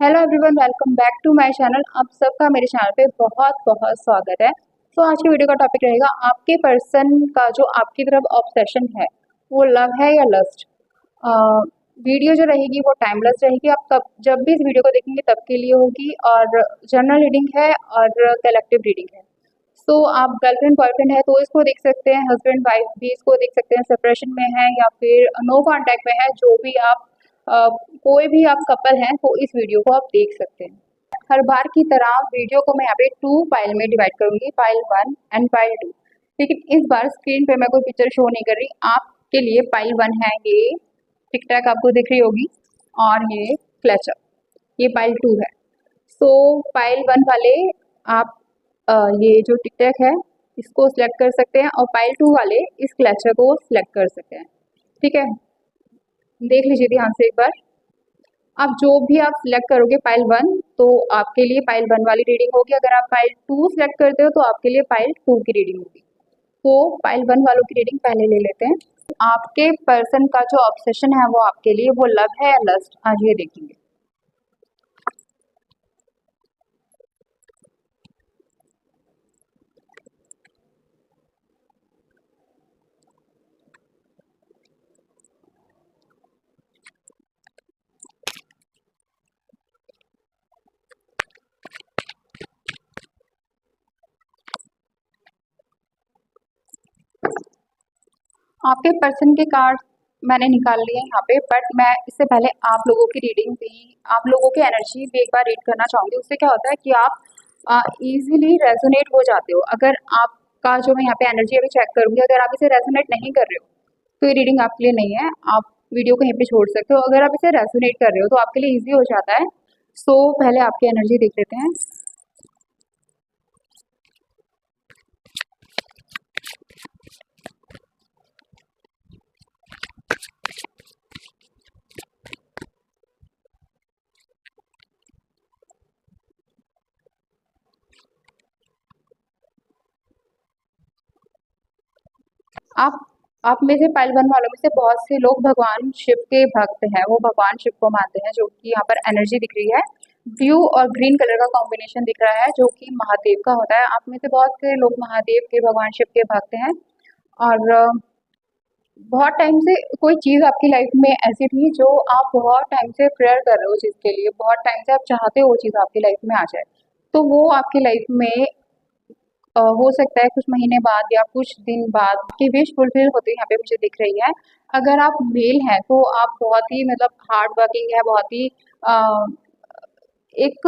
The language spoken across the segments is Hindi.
Hello everyone, welcome back to my channel. आप सबका मेरे चैनल पे बहुत बहुत स्वागत है। तो आज की वीडियो का टॉपिक रहेगा आपके पर्सन का जो आपकी तरफ ऑब्सेशन है वो लव है या लस्ट। वीडियो जो रहेगी वो टाइमलेस रहेगी। आप कब जब भी इस वीडियो को देखेंगे तब के लिए होगी। और जनरल रीडिंग है और कलेक्टिव रीडिंग है। तो आप गर्लफ्रेंड बॉयफ्रेंड है तो इसको देख सकते हैं, हस्बैंड वाइफ भी इसको देख सकते हैं, सेपरेशन में है या फिर नो कांटेक्ट में है, जो भी आप अ, कोई भी आप कपल हैं तो इस वीडियो को आप देख सकते हैं। हर बार की तरह वीडियो को मैं यहाँ पे 2 फाइल में डिवाइड करूंगी, फाइल 1 एंड फाइल 2। लेकिन इस बार स्क्रीन पे मैं कोई पिक्चर शो नहीं कर रही आपके लिए। फाइल 1 है, ये टिक टैक आपको दिख रही होगी, और ये क्लचर, ये फाइल 2 है। सो फाइल 1 वाले आप ये जो टिक टैक है इसको सिलेक्ट कर सकते हैं, और फाइल 2 वाले इस क्लचर को सिलेक्ट कर सकते हैं। ठीक है, देख लीजिए ध्यान से एक बार। आप जो भी आप सिलेक्ट करोगे फाइल 1 तो आपके लिए फाइल 1 वाली रीडिंग होगी। अगर आप फाइल 2 सिलेक्ट करते हो तो आपके लिए फाइल 2 की रीडिंग होगी। तो फाइल 1 वालों की रीडिंग पहले ले लेते हैं। आपके पर्सन का जो ऑब्सेशन है वो आपके लिए वो लव है या लस्ट, आज ये देखेंगे। आपके पर्सन के कार्ड मैंने निकाल लिए यहाँ पे, बट मैं इससे पहले आप लोगों की रीडिंग भी, आप लोगों की एनर्जी भी एक बार रीड करना चाहूँगी। उससे क्या होता है कि आप इजीली रेजोनेट हो जाते हो। अगर आपका जो मैं यहाँ पे एनर्जी अभी चेक करूँगी, अगर आप इसे रेजोनेट नहीं कर रहे हो तो ये रीडिंग आपके लिए नहीं है। आप वीडियो को यहीं पे छोड़ सकते हो। अगर आप इसे रेजोनेट कर रहे हो तो आपके लिए ईजी हो जाता है। सो पहले आपकी एनर्जी देख लेते हैं। आप आप में से फाइल 1 वालों में से बहुत से लोग भगवान शिव के भक्त हैं, वो भगवान शिव को मानते हैं। जो कि यहाँ पर एनर्जी दिख रही है, ब्लू और ग्रीन कलर का कॉम्बिनेशन दिख रहा है, जो कि महादेव का होता है। आप में से बहुत से लोग महादेव के, भगवान शिव के भक्त हैं। और बहुत टाइम से कोई चीज़ आपकी लाइफ में ऐसी थी जो आप बहुत टाइम से प्रेयर कर रहे हो, जिसके लिए बहुत टाइम से आप चाहते हो वो चीज़ आपकी लाइफ में आ जाए। तो वो आपकी लाइफ में हो सकता है कुछ महीने बाद या कुछ दिन बाद आपकी विश फुलफिल होते यहाँ पे मुझे दिख रही है। अगर आप मेल हैं तो आप बहुत ही मतलब हार्ड वर्किंग है, बहुत ही अ, एक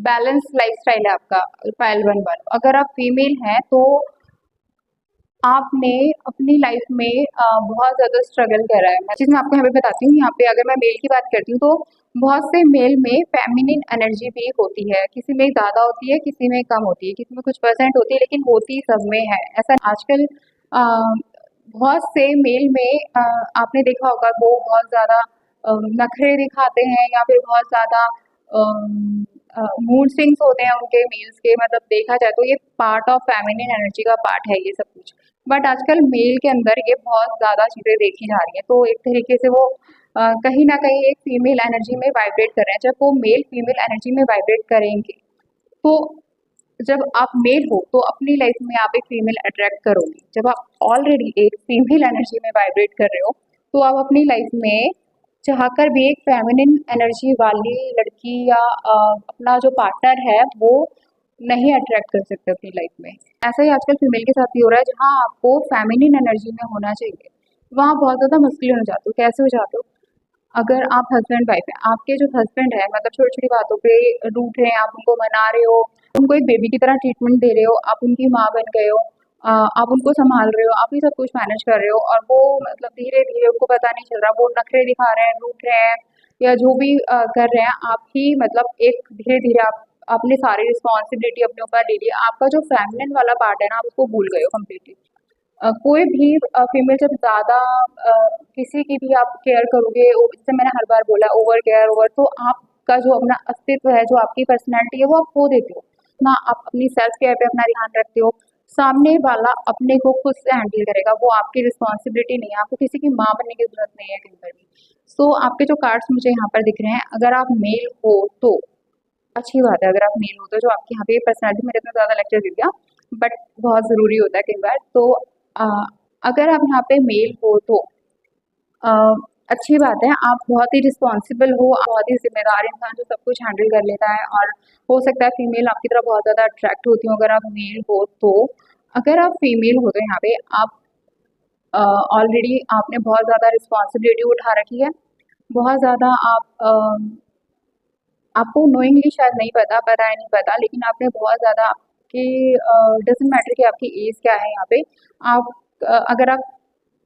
बैलेंस लाइफस्टाइल है आपका, फाइल 1 पर। अगर आप फीमेल हैं तो आपने अपनी लाइफ में बहुत ज़्यादा स्ट्रगल करा है। मैं चीज़ मैं आपको यहाँ पे बताती हूँ। यहाँ पे अगर मैं मेल की बात करती हूँ तो बहुत से मेल में फेमिनिन एनर्जी भी होती है। किसी में ज़्यादा होती है, किसी में कम होती है, किसी में कुछ परसेंट होती है, लेकिन होती सब में है ऐसा। आजकल बहुत से मेल में आपने देखा होगा वो बहुत ज़्यादा नखरे दिखाते हैं, या फिर बहुत ज़्यादा मूड स्विंग्स होते हैं उनके मेल्स के। मतलब देखा जाए तो ये पार्ट ऑफ फेमिनिन एनर्जी का पार्ट है ये सब कुछ। बट आजकल मेल के अंदर ये बहुत ज़्यादा चीज़ें देखी जा रही हैं, तो एक तरीके से वो कहीं ना कहीं एक फीमेल एनर्जी में वाइब्रेट कर रहे हैं। जब वो मेल फीमेल एनर्जी में वाइब्रेट करेंगे तो जब आप मेल हो तो अपनी लाइफ में आप एक फीमेल अट्रैक्ट करोगे। जब आप ऑलरेडी एक फीमेल एनर्जी में वाइब्रेट कर रहे हो तो आप अपनी लाइफ में चाहकर भी एक फेमिनिन एनर्जी वाली लड़की या अपना जो पार्टनर है वो नहीं अट्रैक्ट कर सकते अपनी लाइफ में। ऐसा ही आजकल फीमेल के साथ भी हो रहा है। जहाँ आपको फेमिनिन एनर्जी में होना चाहिए वहाँ बहुत ज़्यादा मस्कुलिन हो जाते हो। कैसे हो जाते हो? अगर आप हस्बैंड वाइफ हैं, आपके जो हस्बैंड है मतलब छोटी छोटी बातों पे रूठ रहे हैं, आप उनको मना रहे हो, उनको एक बेबी की तरह ट्रीटमेंट दे रहे हो, आप उनकी माँ बन गए हो, आप उनको संभाल रहे हो, आप ही सब कुछ मैनेज कर रहे हो, और वो मतलब धीरे धीरे उनको पता नहीं चल रहा, वो नखरे दिखा रहे हैं, रूठ रहे हैं, या जो भी कर रहे हैं। आप ही मतलब एक धीरे धीरे आप अपनी सारी रिस्पॉन्सिबिलिटी अपने ऊपर ले लिया। आपका जो फेमिनिन वाला पार्ट है ना, आप उसको भूल गए हो कम्प्लीटली। कोई भी फीमेल जब ज़्यादा किसी की भी आप केयर करोगे, जैसे मैंने हर बार बोला ओवर केयर ओवर, तो आपका जो अपना अस्तित्व है, जो आपकी पर्सनैलिटी है वो आप खो देते हो ना। आप अपनी सेल्फ केयर पे अपना ध्यान रखते हो। सामने वाला अपने को खुद से हैंडल करेगा, वो आपकी रिस्पॉन्सिबिलिटी नहीं है। आपको किसी की माँ बनने की जरूरत नहीं है कहीं पर भी। सो आपके जो कार्ड्स मुझे यहाँ पर दिख रहे हैं, अगर आप मेल हो तो अच्छी बात है। अगर आप मेल हो तो जो आपकी यहाँ पे पर्सनैलिटी, मेरे इतना ज़्यादा लेक्चर दे दिया, बट बहुत ज़रूरी होता है कई बार। तो अ, अगर आप यहाँ पे मेल हो तो अ, अच्छी बात है, आप बहुत ही रिस्पॉन्सिबल हो, आप बहुत ही ज़िम्मेदार इंसान जो सब कुछ हैंडल कर लेता है, और हो सकता है फीमेल आपकी तरफ बहुत ज़्यादा अट्रैक्ट होती हो अगर आप मेल हो तो। अगर आप फीमेल हो तो यहाँ पे आप ऑलरेडी आपने बहुत ज़्यादा रिस्पॉन्सिबिलिटी उठा रखी है, बहुत ज़्यादा आपको नोइंगली शायद नहीं पता, पता है नहीं पता, लेकिन आपने बहुत ज़्यादा आपके डज़न्ट मैटर कि आपकी एज क्या है यहाँ पे। आप अगर आप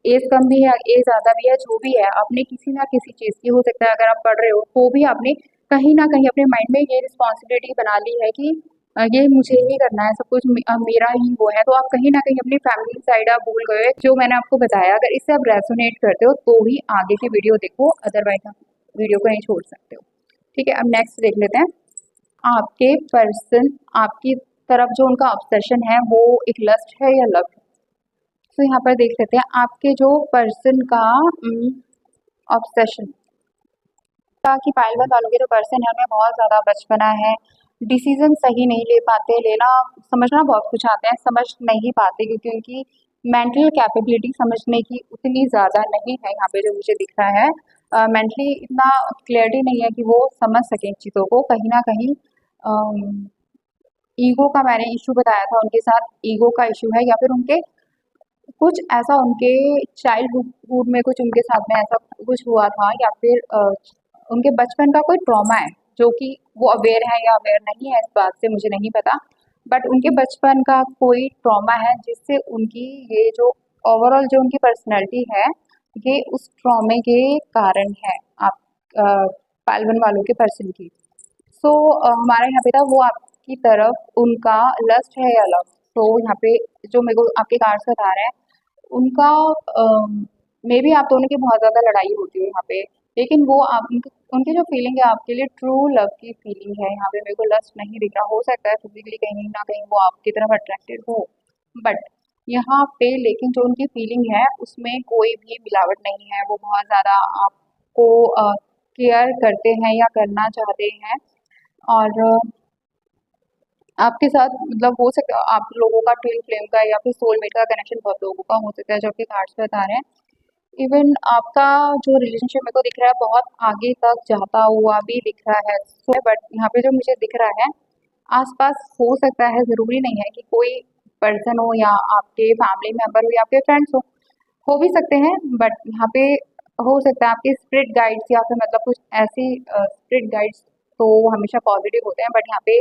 एज कम भी है, एज ज़्यादा भी है, जो भी है, आपने किसी ना किसी चीज़ की, हो सकता है अगर आप पढ़ रहे हो तो भी आपने कहीं ना कहीं अपने माइंड में ये रिस्पॉन्सिबिलिटी बना ली है कि ये मुझे ही करना है, सब कुछ मेरा ही वो है। तो आप कहीं ना कहीं अपनी फैमिली साइड आप भूल गए, जो मैंने आपको बताया। अगर इससे आप रेसोनेट करते हो तो ही आगे की वीडियो देखो, अदरवाइज आप वीडियो को नहीं छोड़ सकते हो। ठीक है, अब नेक्स्ट देख लेते हैं। आपके पर्सन आपकी तरफ जो उनका ऑब्सेशन है वो एक लस्ट है या लव है। तो यहाँ पर देख लेते हैं आपके जो पर्सन का ऑब्सेशन था कि पाइलवन वालों के जो पर्सन है उनमें बहुत ज़्यादा बचपना है, डिसीजन सही नहीं ले पाते, लेना समझना बहुत कुछ आता है, समझ नहीं पाते क्योंकि उनकी मेंटल कैपेबिलिटी समझने की उतनी ज़्यादा नहीं है। यहाँ पे जो मुझे दिख रहा है, मेंटली इतना क्लियरिटी नहीं है कि वो समझ सकें चीज़ों को। कहीं ना कहीं ईगो का मैंने इशू बताया था, उनके साथ ईगो का इशू है, या फिर उनके कुछ ऐसा उनके चाइल्डहुड में कुछ उनके साथ में ऐसा कुछ हुआ था, या फिर उनके बचपन का कोई ट्रॉमा है जो कि वो अवेयर है या अवेयर नहीं है, इस बात से मुझे नहीं पता। बट उनके बचपन का कोई ट्रॉमा है जिससे उनकी ये जो ओवरऑल जो उनकी पर्सनैलिटी है, ये उस ट्रॉमे के कारण है, आप पालवन वालों के पर्सन की। सो हमारा यहाँ पे था वो आपकी तरफ उनका लस्ट है या लव। तो यहाँ पे जो मेरे को आपके कार्ड्स बता रहे हैं, उनका मे बी आप दोनों की बहुत ज़्यादा लड़ाई होती है यहाँ पे, लेकिन वो आप उनकी जो फीलिंग है आपके लिए ट्रू लव की फीलिंग है। यहाँ पे मेरे को लस्ट नहीं दिख रहा, हो सकता है फिजिकली कहीं ना कहीं वो आपकी तरफ अट्रैक्टेड हो, बट यहाँ पे लेकिन जो उनकी फीलिंग है उसमें कोई भी मिलावट नहीं है। वो बहुत ज़्यादा आपको केयर करते हैं या करना चाहते हैं, और आपके साथ मतलब हो सकता है आप लोगों का ट्विन फ्लेम का या फिर सोलमेट का कनेक्शन बहुत लोगों का हो सकता है, जो आपके कार्ड्स बता रहे हैं। इवन आपका जो रिलेशनशिप मेरे को दिख रहा है बहुत आगे तक जाता हुआ भी दिख रहा है। सो बट यहाँ पे जो मुझे दिख रहा है आसपास हो सकता है, ज़रूरी नहीं है कि कोई पर्सन हो या आपके फैमिली मेम्बर हो या आपके फ्रेंड्स हो भी सकते हैं। बट यहाँ पे हो सकता है आपके स्पिरिट गाइड्स या फिर मतलब कुछ ऐसी स्पिरिट गाइड्स तो हमेशा पॉजिटिव होते हैं, बट यहाँ पे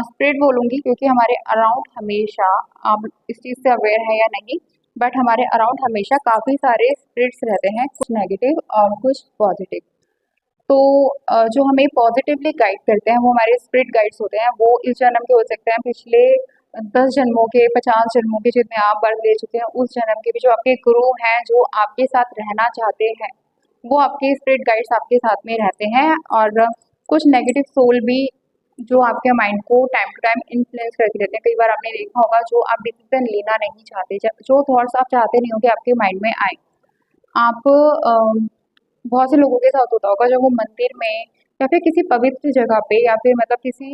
स्पिरिट बोलूँगी क्योंकि हमारे अराउंड हमेशा, आप इस चीज़ से अवेयर है या नहीं, बट हमारे अराउंड हमेशा काफ़ी सारे स्पिरिट्स रहते हैं, कुछ नेगेटिव और कुछ पॉजिटिव। तो जो हमें पॉजिटिवली गाइड करते हैं वो हमारे स्पिरिट गाइड्स होते हैं। वो इस जन्म के हो सकते हैं, पिछले 10 जन्मों के, 50 जन्मों के, जितने आप बर्थ ले चुके हैं उस जन्म के भी जो आपके गुरु हैं, जो आपके साथ रहना चाहते हैं, वो आपके स्पिरिट गाइड्स आपके साथ में रहते हैं। और कुछ नेगेटिव सोल भी जो आपके माइंड को टाइम टू टाइम इन्फ्लुएंस करके रहते हैं। कई बार आपने देखा होगा जो आप डिसीजन लेना नहीं चाहते, जो थॉट्स आप चाहते नहीं हो कि आपके माइंड में आए, आप बहुत से लोगों के साथ होता होगा जब वो मंदिर में या फिर किसी पवित्र जगह पे या फिर मतलब किसी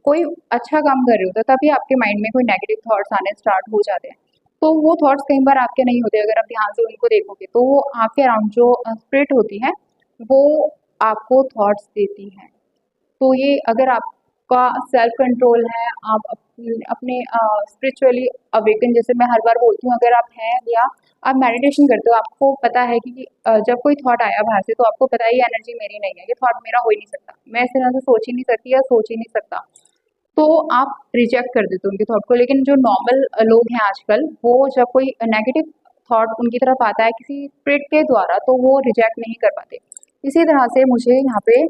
कोई अच्छा काम कर रहे होते हैं, तभी आपके माइंड में कोई नेगेटिव थॉट्स आने स्टार्ट हो जाते हैं। तो वो थॉट्स कई बार आपके नहीं होते, अगर आप ध्यान से उनको देखोगे तो वो आपके अराउंड जो स्पिरिट होती है वो आपको थॉट्स देती हैं। तो ये अगर आपका सेल्फ कंट्रोल है, आप अपने स्पिरिचुअली अवेकन, जैसे मैं हर बार बोलती हूँ, अगर आप हैं या आप मेडिटेशन करते हो, आपको पता है कि जब कोई थॉट आया बाहर से तो आपको पता है ये एनर्जी मेरी नहीं है, ये थॉट मेरा हो ही नहीं सकता, मैं इस तरह से सोच ही नहीं सकती या सोच ही नहीं सकता। तो आप रिजेक्ट कर देते हो उनके थॉट को। लेकिन जो नॉर्मल लोग हैं आजकल, वो जब कोई नेगेटिव थॉट उनकी तरफ आता है किसी स्पिरिट के द्वारा तो वो रिजेक्ट नहीं कर पाते। इसी तरह से मुझे यहाँ पे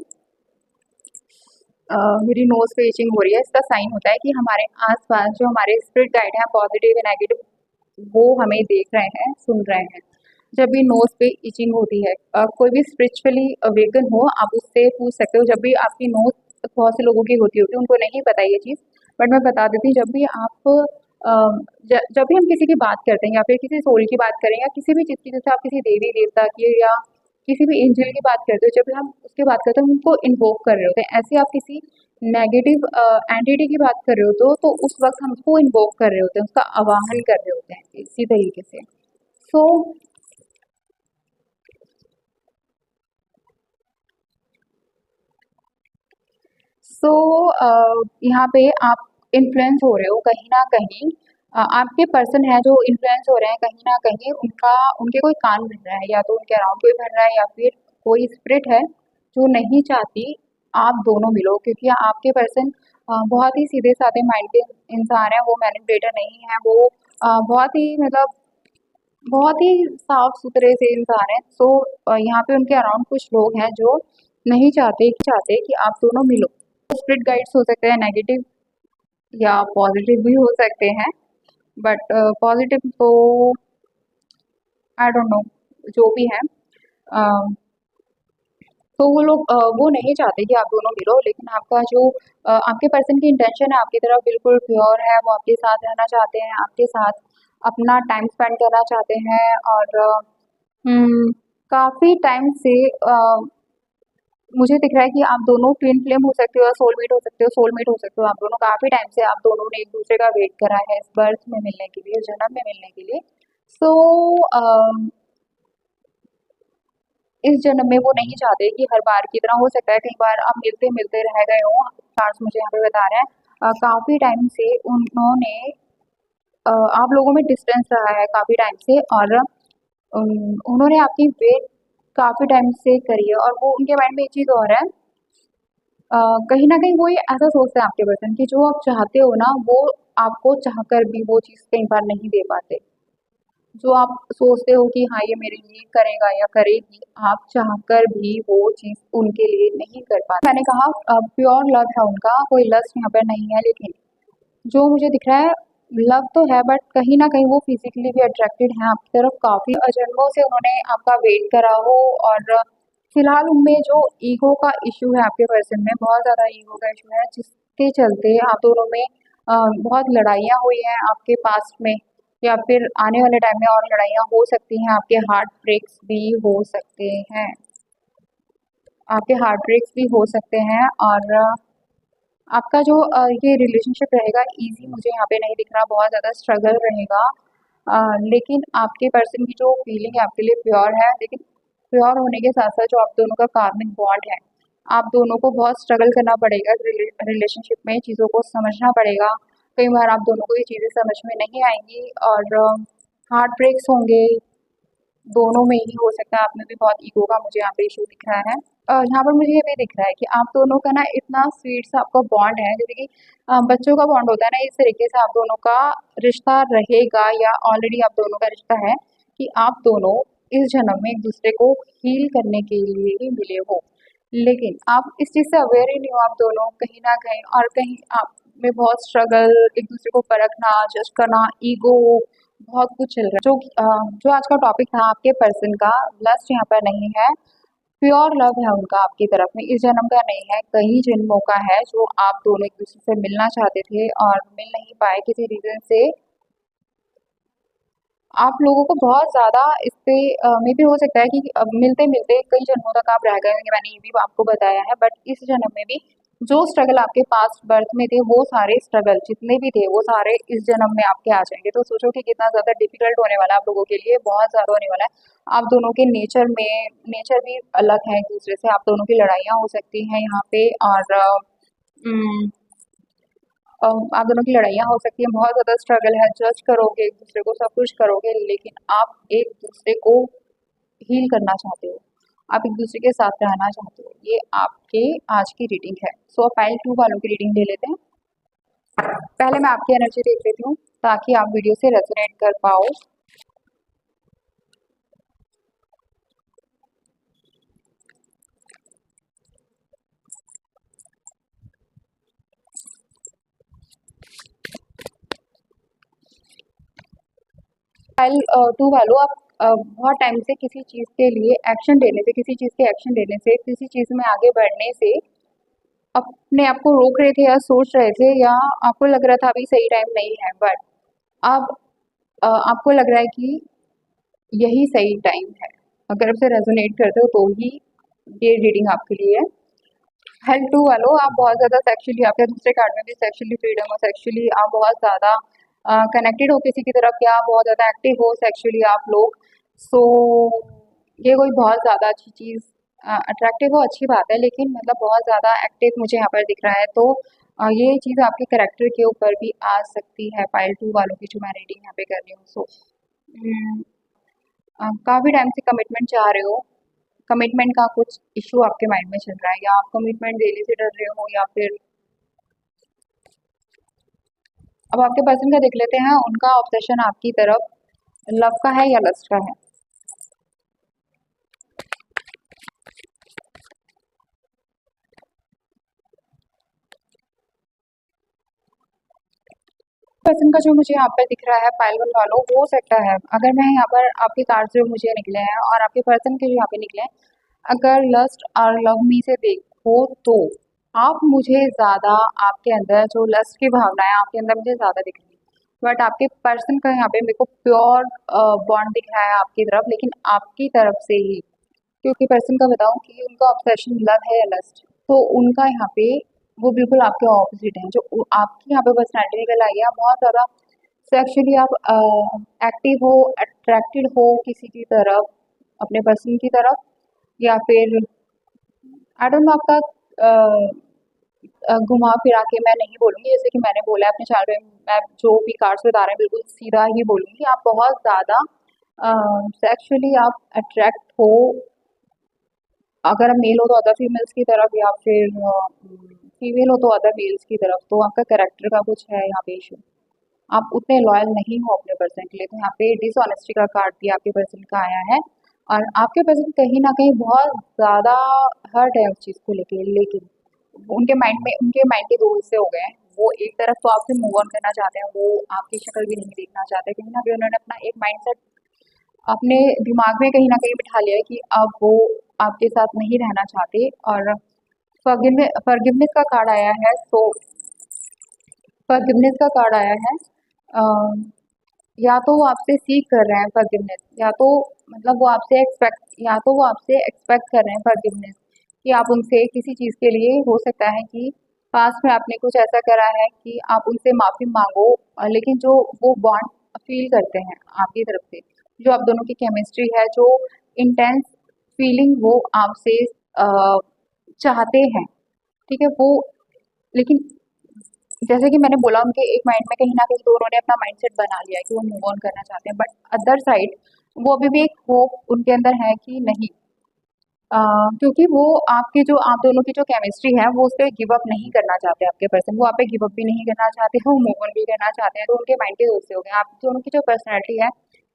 मेरी नोज़ पे इचिंग हो रही है, इसका साइन होता है कि हमारे आस-पास जो हमारे स्पिरिट गाइड हैं पॉजिटिव या नेगेटिव, वो हमें देख रहे हैं, सुन रहे हैं। जब भी नोज़ पे इचिंग होती है, कोई भी स्पिरिचुअली अवेकन हो, आप उससे पूछ सकते हो। जब भी आपकी नोज़, बहुत से लोगों की होती होगी, उनको नहीं पता ये चीज़, बट मैं बता देती हूँ। जब भी आप जब भी हम किसी की बात करते हैं या फिर किसी सोल की बात करें या किसी भी चीज़ की, जैसे आप किसी देवी देवता की या किसी भी एंजल की बात करते हो, जब भी हम उसकी बात करते हैं, हम उनको इन्वोक कर रहे होते हैं। ऐसे आप किसी नेगेटिव एंटिटी की बात कर रहे हो तो उस वक्त हम उसको इन्वोक कर रहे होते हैं, उसका आवाहन कर रहे होते हैं इसी तरीके से। सो सो यहाँ पे आप इन्फ्लुएंस हो रहे हो कहीं ना कहीं। आपके पर्सन है जो इन्फ्लुएंस हो रहे हैं कहीं ना कहीं, उनका उनके कोई कान भर रहा है, या तो उनके अराउंड कोई भर रहा है, या फिर कोई स्पिरिट है जो नहीं चाहती आप दोनों मिलो, क्योंकि आपके पर्सन बहुत ही सीधे साधे माइंड के इंसान है, वो मैनिपुलेटर नहीं है, वो बहुत ही मतलब बहुत ही साफ सुथरे से इंसान है। सो यहाँ पे उनके अराउंड कुछ लोग हैं जो नहीं चाहते कि आप दोनों मिलो। स्पिरिट गाइड्स हो सकते हैं नेगेटिव या पॉजिटिव भी हो सकते हैं, बट पॉजिटिव तो आई डोंट नो, जो भी है। तो वो लोग वो नहीं चाहते कि आप दोनों मिलो, लेकिन आपका जो आपके पर्सन की इंटेंशन है आपकी तरफ बिल्कुल प्योर है, वो आपके साथ रहना चाहते हैं, आपके साथ अपना टाइम स्पेंड करना चाहते हैं, और काफ़ी टाइम से मुझे दिख रहा है कि आप दोनों ट्विन फ्लेम हो सकते हो, सोलमेट हो सकते हो, सोलमेट हो सकते हो। आप दोनों काफ़ी टाइम से आप दोनों ने एक दूसरे का वेट करा है इस बर्थ में मिलने के लिए, इस जन्म में मिलने के लिए। सो इस जन्म में वो नहीं चाहते कि हर बार की तरह, हो सकता है कई बार आप मिलते मिलते रह गए हो। कार्ड्स मुझे यहाँ पे बता रहे हैं काफ़ी टाइम से उन्होंने आप लोगों में डिस्टेंस रहा है काफ़ी टाइम से, और उन्होंने आपकी वेट काफ़ी टाइम से करी है, और वो उनके माइंड में एक चीज़ और है, कहीं न कहीं वो ये ऐसा सोचते हैं आपके पर्सन कि जो आप चाहते हो ना, वो आपको चाहकर भी वो चीज़ कई बार नहीं दे पाते। जो आप सोचते हो कि हाँ, ये मेरे लिए करेगा या करेगी, आप चाहकर भी वो चीज़ उनके लिए नहीं कर पाते। मैंने कहा प्योर लव है उनका, कोई लस्ट यहाँ पे नहीं है, लेकिन जो मुझे दिख रहा है लव तो है, बट कहीं न कहीं वो फिज़िकली भी अट्रैक्टेड हैं आपकी तरफ, काफ़ी जन्मों से उन्होंने आपका वेट करा हो, और फिलहाल उनमें जो ईगो का इश्यू है आपके पर्सन में, बहुत ज़्यादा ईगो का इश्यू है, जिसके चलते आप दोनों में बहुत लड़ाइयाँ हुई हैं आपके पास्ट में, या फिर आने वाले टाइम में और लड़ाइयाँ हो सकती हैं, आपके हार्ट ब्रेक्स भी हो सकते हैं, आपके हार्ट ब्रेक्स भी हो सकते हैं, और आपका जो ये रिलेशनशिप रहेगा ईज़ी मुझे यहाँ पे नहीं दिख रहा, बहुत ज़्यादा स्ट्रगल रहेगा। लेकिन आपके पर्सन की जो फीलिंग है आपके लिए प्योर है, लेकिन प्योर होने के साथ-साथ जो आप दोनों का कार्मिक बॉन्ड है, आप दोनों को बहुत स्ट्रगल करना पड़ेगा रिलेशनशिप में, चीज़ों को समझना पड़ेगा। कई बार आप दोनों को ये चीज़ें समझ में नहीं आएँगी, और हार्ट ब्रेक्स होंगे, दोनों में ही हो सकता है। आप में भी बहुत ईगो का मुझे यहाँ पे इश्यू दिख रहा है। यहाँ पर मुझे ये भी दिख रहा है कि आप दोनों का ना इतना स्वीट सा आपका बॉन्ड है, जैसे कि बच्चों का बॉन्ड होता है ना, इस तरीके से आप दोनों का रिश्ता रहेगा, या ऑलरेडी आप दोनों का रिश्ता है कि आप दोनों इस जन्म में एक दूसरे को हील करने के लिए ही मिले हो। लेकिन आप इस चीज़ से अवेयर ही नहीं हो, आप दोनों कहीं न कहीं, और कहीं आप में बहुत स्ट्रगल, एक दूसरे को परखना, जज करना, ईगो, बहुत कुछ चल रहा है। जो आज का टॉपिक था आपके पर्सन का, लस्ट यहाँ पर नहीं है, प्योर लव है उनका आपकी तरफ में, इस जन्म का नहीं है, कई जन्मों का है, जो आप दोनों एक दूसरे से मिलना चाहते थे और मिल नहीं पाए किसी रीज़न से। आप लोगों को बहुत ज़्यादा इस पे मे बी हो सकता है कि मिलते-मिलते कई जन्मों तक आप रह गए होंगे, मैंने ये भी आपको बताया है, बट इस जन्म में भी जो स्ट्रगल आपके पास्ट बर्थ में थे, वो सारे स्ट्रगल जितने भी थे, वो सारे इस जन्म में आपके आ जाएँगे। तो सोचो कि कितना ज़्यादा डिफ़िकल्ट होने वाला है आप लोगों के लिए, बहुत ज़्यादा होने वाला है। आप दोनों के नेचर भी अलग है एक-दूसरे से, आप दोनों की लड़ाइयाँ हो सकती हैं यहाँ पे, और उम आप दोनों की लड़ाइयाँ हो सकती हैं, बहुत ज़्यादा स्ट्रगल है, जज करोगे एक दूसरे को, सब कुछ करोगे, लेकिन आप एक दूसरे को हील करना चाहते हो, आप एक दूसरे के साथ रहना चाहते हो। ये आपके आज की रीडिंग है। सो पाइल 2 वालों की रीडिंग ले लेते हैं। पहले मैं आपकी एनर्जी देख लेती हूँ ताकि आप वीडियो से रेजोनेट कर पाओ। पाइल 2 वालों, आप बहुत टाइम से किसी चीज़ के लिए एक्शन लेने से, किसी चीज़ के एक्शन लेने से, किसी चीज़ में आगे बढ़ने से अपने आप को रोक रहे थे, या सोच रहे थे, या आपको लग रहा था अभी सही टाइम नहीं है, बट अब आपको लग रहा है कि यही सही टाइम है। अगर आपसे रेजोनेट करते हो तो ही ये रीडिंग आपके लिए है। हेल्थ टू वालों, आप बहुत ज़्यादा सेक्सुअली, आपके दूसरे कार्ड में भी सेक्सुअली फ्रीडम हो, सेक्सुअली आप बहुत ज़्यादा कनेक्टेड हो किसी की तरफ, या बहुत ज़्यादा एक्टिव हो सेक्सुअली आप लोग। सो ये कोई बहुत ज़्यादा अच्छी चीज़, अट्रैक्टिव हो अच्छी बात है, लेकिन मतलब बहुत ज़्यादा एक्टिव मुझे यहाँ पर दिख रहा है, तो ये चीज़ आपके करेक्टर के ऊपर भी आ सकती है पाइल टू वालों की, जो मैं रीडिंग यहाँ पे कर रही हूँ। सो काफ़ी टाइम से कमिटमेंट चाह रहे हो, कमिटमेंट का कुछ इशू आपके माइंड में चल रहा है, या आप कमिटमेंट देने से डर रहे हो, या फिर अब आपके पर्सन का देख लेते हैं, उनका ऑब्सेशन आपकी तरफ लव का है या लस्ट का है। पर्सन का जो मुझे यहाँ पर दिख रहा है पाइल वन वालों, हो सकता है, अगर मैं यहाँ पर आपके कार्ड जो मुझे निकले हैं और आपके पर्सन के जो यहाँ पे निकले हैं, अगर लस्ट और लव मी से देखो तो आप मुझे ज़्यादा, आपके अंदर जो लस्ट की भावना है आपके अंदर मुझे ज़्यादा दिख रही है, बट आपके पर्सन का यहाँ पे मेरे को प्योर बॉन्ड दिख रहा है आपकी तरफ, लेकिन आपकी तरफ से ही, क्योंकि पर्सन का बताऊं कि उनका ऑब्सेशन लव है या लस्ट, तो उनका यहाँ पे वो बिल्कुल आपके ऑपोजिट है। जो आपकी यहाँ पे पर्सनैलिटी निकल आई है, आप बहुत ज़्यादा सेक्सुअली आप एक्टिव हो, अट्रैक्टेड हो किसी की तरफ, अपने पर्सन की तरफ, या फिर आई डोंट नो आपका घुमा फिरा के मैं नहीं बोलूँगी, जैसे कि मैंने बोला है अपने चैनल पे, मैं जो भी कार्ड्स बता रहे हैं बिल्कुल सीधा ही बोलूँगी, आप बहुत ज़्यादा सेक्सुअली आप अट्रैक्ट हो, अगर आप मेल हो तो अदर फीमेल्स की तरफ, या फिर फीमेल हो तो अदर मेल्स की तरफ, तो आपका कैरेक्टर का कुछ है यहाँ पे इशू, आप उतने लॉयल नहीं हो अपने पर्सन के लिए, तो यहाँ पे डिसऑनेस्टी का कार्ड भी आपके पर्सन का आया है, और आपके पर्सन कहीं ना कहीं बहुत ज़्यादा हर्ट है उस चीज़ को लेके, लेकिन उनके माइंड के दो हिस्से हो गए हैं, वो एक तरफ तो आपसे मूव ऑन करना चाहते हैं, वो आपकी शक्ल भी नहीं देखना चाहते, कहीं ना कहीं उन्होंने अपना एक माइंड अपने दिमाग में कहीं न कहीं बिठा लिया है कि अब वो आपके साथ नहीं रहना चाहते, और फॉरगिवनेस का कार्ड आया है, सो फॉरगिवनेस का कार्ड आया है। अ, या तो वो आपसे सीख कर रहे हैं फॉरगिवनेस, या तो मतलब वो आपसे एक्सपेक्ट, या तो वो आपसे एक्सपेक्ट कर रहे हैं फॉरगिवनेस, कि आप उनसे किसी चीज़ के लिए, हो सकता है कि पास्ट में आपने कुछ ऐसा करा है कि आप उनसे माफ़ी मांगो, लेकिन जो वो बॉन्ड फील करते हैं आपकी तरफ से, जो आप दोनों की केमिस्ट्री है, जो इंटेंस फीलिंग वो आपसे चाहते हैं, ठीक है वो, लेकिन जैसे कि मैंने बोला, उनके एक माइंड में कहीं न कहीं तो उन्होंने अपना माइंडसेट बना लिया है कि वो मूव ऑन करना चाहते हैं, बट अदर साइड वो अभी भी एक होप उनके अंदर है कि नहीं, अ, क्योंकि वो आपके जो, आप दोनों की जो केमिस्ट्री है वो उस पे गिव अप नहीं करना चाहते, आपके पर्सन वो आप पे गिव अप भी नहीं करना चाहते, वो मूव ऑन भी करना चाहते हैं, तो उनके माइंड के दोस्त हो गए। आप दोनों की जो पर्सनैलिटी है,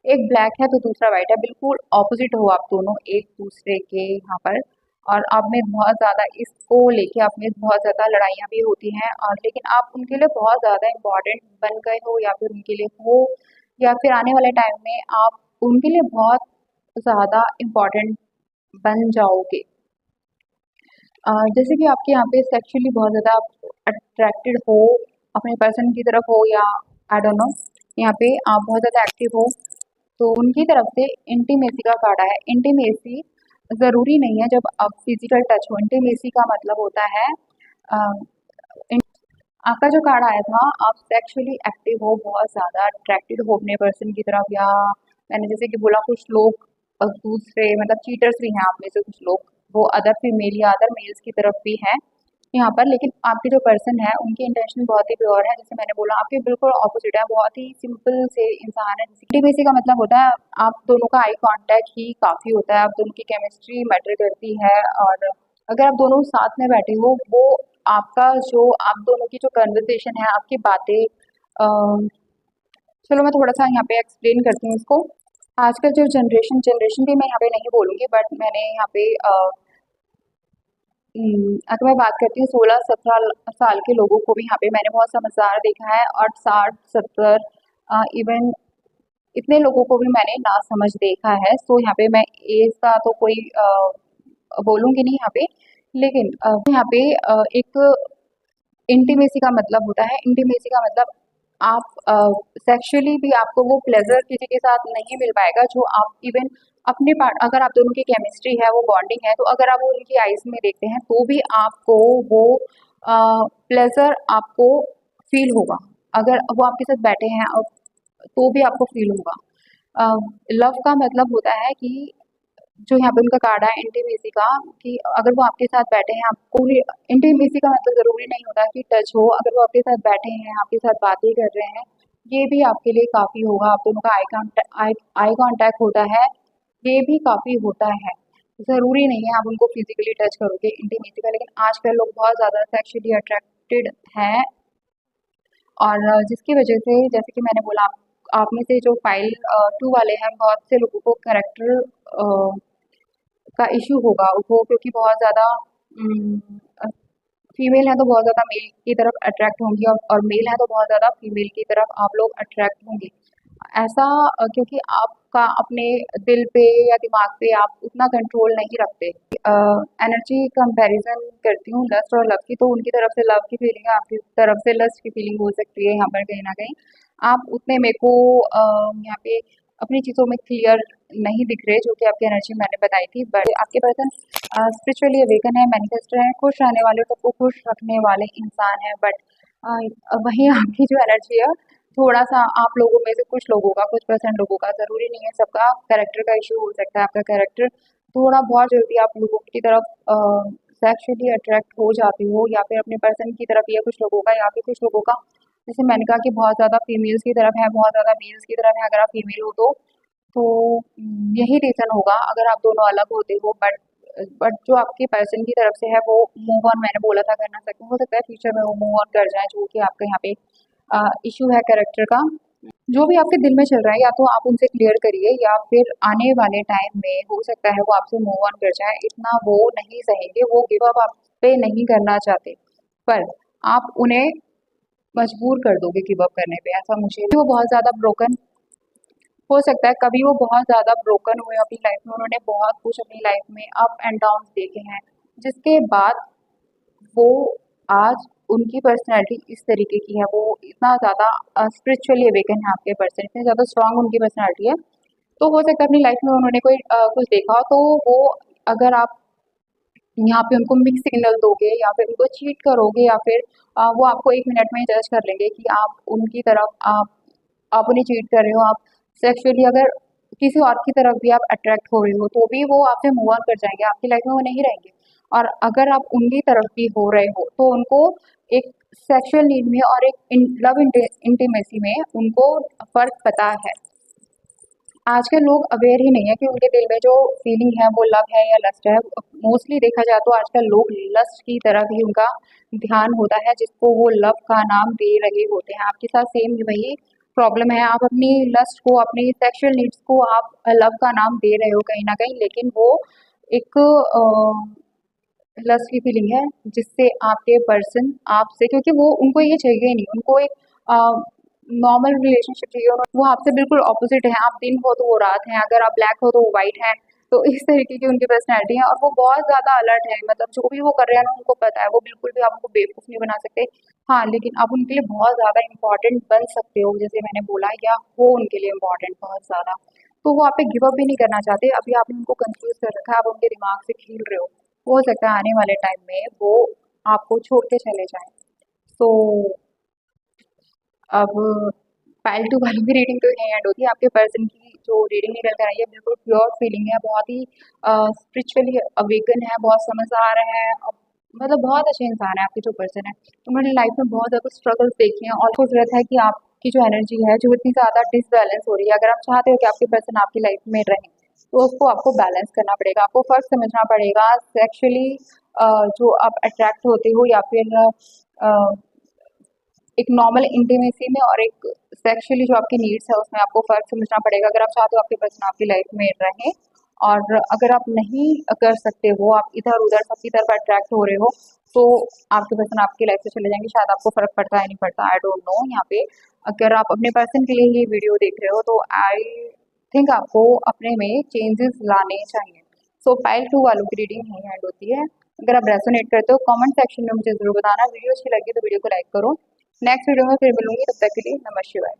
एक ब्लैक है तो दूसरा वाइट है, बिल्कुल ऑपोजिट हो आप दोनों एक दूसरे के यहाँ पर, और आप में बहुत ज़्यादा इसको लेके आप में बहुत ज़्यादा लड़ाइयाँ भी होती हैं, और लेकिन आप उनके लिए बहुत ज़्यादा इम्पोर्टेंट बन गए हो, या फिर उनके लिए हो, या फिर आने वाले टाइम में आप उनके लिए बहुत ज़्यादा इम्पोर्टेंट बन जाओगे। जैसे कि आपके यहाँ पे सेक्सुअली बहुत ज़्यादा अट्रैक्टेड हो, अपने पर्सन की तरफ हो, या आई डोंट नो, यहाँ पे आप बहुत ज़्यादा एक्टिव हो, तो उनकी तरफ से इंटीमेसी का कार्ड आया है। इंटीमेसी ज़रूरी नहीं है जब आप फिजिकल टच हो, इंटीमेसी का मतलब होता है अ, इन- आपका जो कार्ड आया था, आप सेक्सुअली एक्टिव हो, बहुत ज़्यादा अट्रैक्टेड हो अपने पर्सन की तरफ, या मैंने जैसे कि बोला कुछ लोग दूसरे मतलब चीटर्स भी हैं आप में से कुछ लोग, वो अदर फीमेल या अदर मेल्स की तरफ भी हैं यहाँ पर, लेकिन आपके जो पर्सन है उनके इंटेंशन बहुत ही प्योर है, जैसे मैंने बोला आपके बिल्कुल ऑपोजिट है, बहुत ही सिंपल से इंसान है। इंटीमेसी का मतलब होता है आप दोनों का आई कांटेक्ट ही काफ़ी होता है, आप दोनों की केमिस्ट्री मैटर करती है, और अगर आप दोनों साथ में बैठे हो, वो आपका जो, आप दोनों की जो कन्वर्सेशन है, आपकी बातें, चलो मैं थोड़ा सा यहाँ पे एक्सप्लेन करती हूँ इसको। आजकल जो जनरेशन भी मैं यहाँ पे नहीं बोलूँगी, बट मैंने यहाँ पे अगर मैं बात करती हूँ 16-17 साल के लोगों को भी यहाँ पे मैंने बहुत समझदार देखा है, और 60-70 इवन इतने लोगों को भी मैंने ना समझ देखा है। सो यहाँ पे मैं एज का तो कोई बोलूँगी नहीं यहाँ पे, लेकिन यहाँ पे एक इंटीमेसी का मतलब होता है, इंटीमेसी का मतलब आप सेक्सुअली भी आपको वो प्लेजर किसी के साथ नहीं मिल पाएगा जो आप इवन अपने पार्ट अगर आप दोनों की केमिस्ट्री है, वो बॉन्डिंग है, तो अगर आप वो उनकी आईज में देखते हैं तो भी आपको वो प्लेजर आपको फील होगा। अगर वो आपके साथ बैठे हैं तो भी आपको फील होगा। लव का मतलब होता है कि जो यहाँ पे उनका कार्ड है इंटीमेसी का, कि अगर वो आपके साथ बैठे हैं, आपको इंटीमेसी का मतलब जरूरी नहीं होता कि टच हो। अगर वो आपके साथ बैठे हैं, आपके साथ बातें कर रहे हैं, ये भी आपके लिए काफी होगा। आप दोनों का आई कांटेक्ट होता है, ये भी काफी होता है। जरूरी नहीं है आप उनको फिजिकली टच करोगे इंटीमेसी का, लेकिन आजकल लोग बहुत ज्यादा सेक्सुअली अट्रैक्टेड हैं। और जिसकी वजह से, जैसे कि मैंने बोला, आप में से जो फाइल 2 वाले हैं, बहुत से लोगों को कैरेक्टर का इश्यू होगा वो, क्योंकि बहुत ज़्यादा फीमेल है तो बहुत ज़्यादा मेल की तरफ अट्रैक्ट होंगी, और मेल है तो बहुत ज़्यादा फीमेल की तरफ आप लोग अट्रैक्ट होंगे। ऐसा क्योंकि आपका अपने दिल पे या दिमाग पे आप उतना कंट्रोल नहीं रखते। एनर्जी कंपैरिजन करती हूँ लस्ट और लव की, तो उनकी तरफ से लव की फीलिंग है, आपकी तरफ से लस्ट की फीलिंग हो सकती है यहाँ पर कहीं ना कहीं। आप उतने मेरे को यहाँ पे अपनी चीज़ों में क्लियर नहीं दिख रहे, जो कि आपकी एनर्जी मैंने बताई थी। बट आपके पर्सन स्पिरिचुअली अवेकन है, मैनिफेस्टर है, खुश रहने वाले, सबको खुश रखने वाले इंसान है। बट वहीं आपकी जो एनर्जी है, थोड़ा सा आप लोगों में से कुछ लोगों का, कुछ परसेंट लोगों का, जरूरी नहीं है सबका, कैरेक्टर का इशू हो सकता है। आपका कैरेक्टर थोड़ा बहुत जल्दी आप लोगों की तरफ सेक्सुअली अट्रैक्ट हो जाते हो, या फिर अपने पर्सन की तरफ, या कुछ लोगों का, या फिर कुछ लोगों का, जैसे मैंने कहा कि बहुत ज़्यादा फीमेल्स की तरफ है, बहुत ज़्यादा मेल्स की तरफ है। अगर आप फीमेल हो तो यही रीज़न होगा अगर आप दोनों अलग होते हो। बट जो आपके पर्सन की तरफ से है वो मूव ऑन, मैंने बोला था कर ना सकते, हो सकता है फ्यूचर में वो मूव ऑन कर जाए, जो कि आपका यहाँ पे इशू है कैरेक्टर का। जो भी आपके दिल में चल रहा है, या तो आप उनसे क्लियर करिए, या फिर आने वाले टाइम में हो सकता है वो आपसे मूव ऑन कर जाए। इतना वो नहीं सहेंगे, वो गिव अप आप पे नहीं करना चाहते, पर आप उन्हें मजबूर कर दोगे गिव अप करने पे। ऐसा मुझे, वो बहुत ज़्यादा ब्रोकन हो सकता है, कभी वो बहुत ज़्यादा ब्रोकन हुए अपनी लाइफ में, उन्होंने बहुत कुछ अपनी लाइफ में अप एंड डाउन देखे हैं, जिसके बाद वो आज उनकी पर्सनैलिटी इस तरीके की है। वो इतना ज़्यादा स्पिरिचुअली अवेकन है आपके पर्सन, इतनी ज़्यादा स्ट्रांग उनकी पर्सनैलिटी है। तो हो सकता है अपनी लाइफ में उन्होंने कोई कुछ देखा हो, तो वो, अगर आप यहाँ पे उनको मिक्स सिग्नल दोगे, या फिर उनको चीट करोगे, या फिर वो आपको 1 मिनट में ही जज कर लेंगे कि आप उनकी तरफ, आप उन्हें चीट कर रहे हो, आप सेक्सुअली अगर किसी और की तरफ भी आप अट्रैक्ट हो रहे हो, तो भी वो आपसे मूव ऑन कर जाएंगे, आपकी लाइफ में वो नहीं रहेंगे। और अगर आप उनकी तरफ भी हो रहे हो, तो उनको एक सेक्सुअल नीड में और एक लव इंटीमेसी में उनको फर्क पता है। आजकल लोग अवेयर ही नहीं है कि उनके दिल में जो फीलिंग है वो लव है या लस्ट है। मोस्टली देखा जाए तो आजकल लोग लस्ट की तरफ ही उनका ध्यान होता है, जिसको वो लव का नाम दे रहे होते हैं। आपके साथ सेम वही प्रॉब्लम है, आप अपनी लस्ट को, अपनी सेक्सुअल नीड्स को आप लव का नाम दे रहे हो कहीं ना कहीं, लेकिन वो एक लस्ट की फीलिंग है, जिससे आपके पर्सन आपसे, क्योंकि वो, उनको ये चाहिए ही नहीं, उनको एक नॉर्मल रिलेशनशिप चाहिए। वो आपसे बिल्कुल ऑपोजिट है, आप दिन हो तो वो रात है, अगर आप ब्लैक हो तो वो वाइट है। तो इस तरीके की उनकी पर्सनैलिटी है, और वो बहुत ज़्यादा अलर्ट है, मतलब जो भी वो कर रहे हैं ना, उनको पता है, वो बिल्कुल भी आप उनको बेवकूफ़ नहीं बना सकते। हाँ, लेकिन आप उनके लिए बहुत ज़्यादा इंपॉर्टेंट बन सकते हो, जैसे मैंने बोला, या वो उनके लिए इम्पॉर्टेंट बहुत ज़्यादा। तो वो आप पे गिव अप भी नहीं करना चाहते। अभी आपने उनको कंफ्यूज कर रखा है, आप उनके दिमाग से खेल रहे हो सकता है आने वाले टाइम में वो आपको छोड़ के चले जाएं। तो अब फाइल 2 वाली भी रीडिंग तो यहीं एंड होती है। आपके पर्सन की जो रीडिंग निकल कर आई है, बिल्कुल प्योर फीलिंग है, बहुत ही स्पिरिचुअली अवेकन है, बहुत समझदार है, मतलब बहुत अच्छे इंसान है आपके जो पर्सन है। उन्होंने लाइफ में बहुत ज़्यादा स्ट्रगल्स देखे हैं, और आपको ज़रूरत है कि आपकी जो एनर्जी है, जो इतनी ज़्यादा डिसबैलेंस हो रही है, अगर आप चाहते हो कि आपके पर्सन आपकी लाइफ में रहें, तो उसको आपको बैलेंस करना पड़ेगा। आपको फ़र्क समझना पड़ेगा सेक्सुअली जो आप अट्रैक्ट होते हो, या फिर एक नॉर्मल इंटीमेसी में, और एक सेक्सुअली जो आपकी नीड्स है उसमें आपको फ़र्क समझना पड़ेगा, अगर आप चाहते हो आपके पर्सन आपकी लाइफ में रहें। और अगर आप नहीं कर सकते हो, आप इधर-उधर सबकी तरफ अट्रैक्ट हो रहे हो, तो आपके पर्सन आपकी लाइफ से चले जाएँगे। शायद आपको फ़र्क पड़ता है, नहीं पड़ता, आई डोंट नो। यहाँ पे अगर आप अपने पर्सन के लिए ये वीडियो देख रहे हो, तो आई थिंक आपको अपने में चेंजेस लाने चाहिए। सो पाइल 2 वालों की रीडिंग यहीं एंड होती है। अगर आप रेजोनेट करते हो, कमेंट सेक्शन में मुझे ज़रूर बताना। वीडियो अच्छी लगी तो वीडियो को लाइक करो। नेक्स्ट वीडियो में फिर मिलूंगी, तब तक के लिए नमः शिवाय।